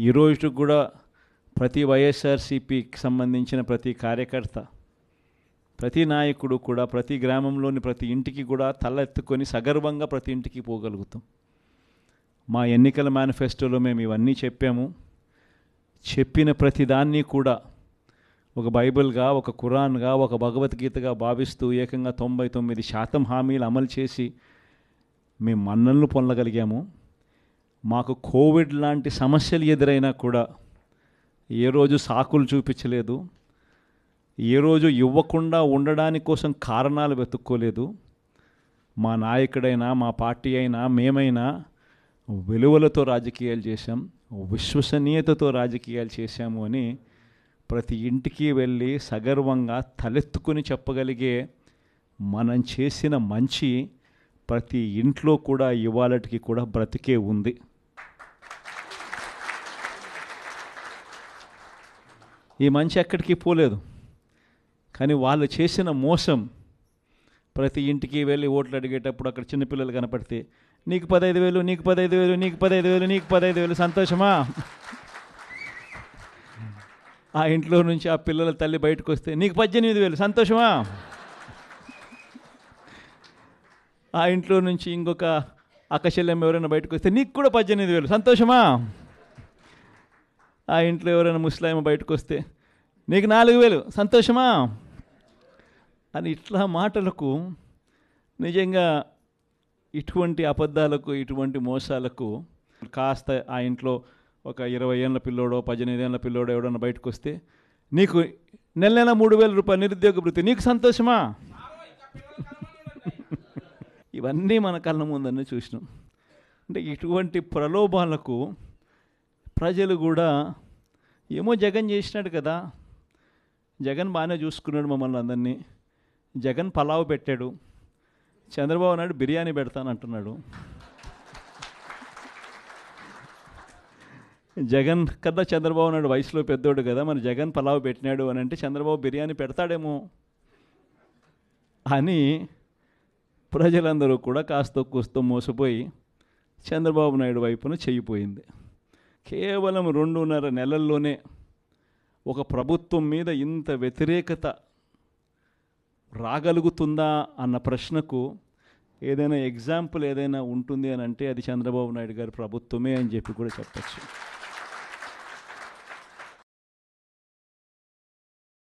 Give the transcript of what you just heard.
ఈరోజు కూడా ప్రతి వైఎస్ఆర్సీపీకి సంబంధించిన ప్రతి కార్యకర్త, ప్రతి నాయకుడు కూడా ప్రతి గ్రామంలోని ప్రతి ఇంటికి కూడా తల ఎత్తుకొని సగర్వంగా ప్రతి ఇంటికి పోగలుగుతాం. మా ఎన్నికల మేనిఫెస్టోలో మేము ఇవన్నీ చెప్పాము. చెప్పిన ప్రతిదాన్ని కూడా ఒక బైబిల్గా, ఒక ఖురాన్గా, ఒక భగవద్గీతగా భావిస్తూ ఏకంగా 99% హామీలు అమలు చేసి మేము మన్ననలు పొందగలిగాము. మాకు కోవిడ్ లాంటి సమస్యలు ఎదురైనా కూడా ఏ రోజు సాకులు చూపించలేదు, ఏ రోజు ఇవ్వకుండా ఉండడానికి కోసం కారణాలు వెతుక్కోలేదు. మా నాయకుడైనా, మా పార్టీ అయినా, మేమైనా విలువలతో రాజకీయాలు చేశాం, విశ్వసనీయతతో రాజకీయాలు చేశాము అని ప్రతి ఇంటికి వెళ్ళి సగర్వంగా తలెత్తుకుని చెప్పగలిగే మనం చేసిన మంచి ప్రతి ఇంట్లో కూడా ఇవాళటికి కూడా బ్రతికే ఉంది. ఈ మంచి ఎక్కడికి పోలేదు. కానీ వాళ్ళు చేసిన మోసం, ప్రతి ఇంటికి వెళ్ళి ఓట్లు అడిగేటప్పుడు అక్కడ చిన్నపిల్లలు కనపడితే నీకు 15,000, నీకు 15,000, నీకు 15,000, నీకు 15,000, సంతోషమా? ఆ ఇంట్లో నుంచి ఆ పిల్లల తల్లి బయటకు వస్తే నీకు 18,000, సంతోషమా? ఆ ఇంట్లో నుంచి ఇంకొక అక్కచెల్లెమ్మ ఎవరైనా బయటకు వస్తే నీకు కూడా 18,000, సంతోషమా? ఆ ఇంట్లో ఎవరైనా ముస్లాం బయటకు వస్తే నీకు 4,000, సంతోషమా? అని ఇట్లా మాటలకు నిజంగా ఇటువంటి అబద్ధాలకు, ఇటువంటి మోసాలకు కాస్త ఆ ఇంట్లో ఒక 20 ఏళ్ళ పిల్లోడో 18 ఏళ్ళ పిల్లోడో ఎవడన్నా బయటకు వస్తే నీకు నెల 3,000 రూపాయలు నిరుద్యోగ భృతి, నీకు సంతోషమా? ఇవన్నీ మన కళ్ళ ముందన్నీ చూసినాం. అంటే ఇటువంటి ప్రలోభాలకు ప్రజలు కూడా ఏమో జగన్ చేసినాడు కదా, జగన్ బాగానే చూసుకున్నాడు మమ్మల్ని అందరినీ, జగన్ పలావ్ పెట్టాడు, చంద్రబాబు నాయుడు బిర్యానీ పెడతానంటున్నాడు, జగన్ కదా చంద్రబాబు నాయుడు వయసులో పెద్దోడు కదా, మరి జగన్ పలావ్ పెట్టినాడు అని అంటే చంద్రబాబు బిర్యానీ పెడతాడేమో అని ప్రజలందరూ కూడా కాస్త కూస్తో మోసపోయి చంద్రబాబు నాయుడు వైపున చెయ్యిపోయింది. కేవలం 2.5 నెలల్లోనే ఒక ప్రభుత్వం మీద ఇంత వ్యతిరేకత రాగలుగుతుందా అన్న ప్రశ్నకు ఏదైనా ఎగ్జాంపుల్ ఏదైనా ఉంటుంది అని అంటే అది చంద్రబాబు నాయుడు గారి ప్రభుత్వమే అని చెప్పి కూడా చెప్పచ్చు.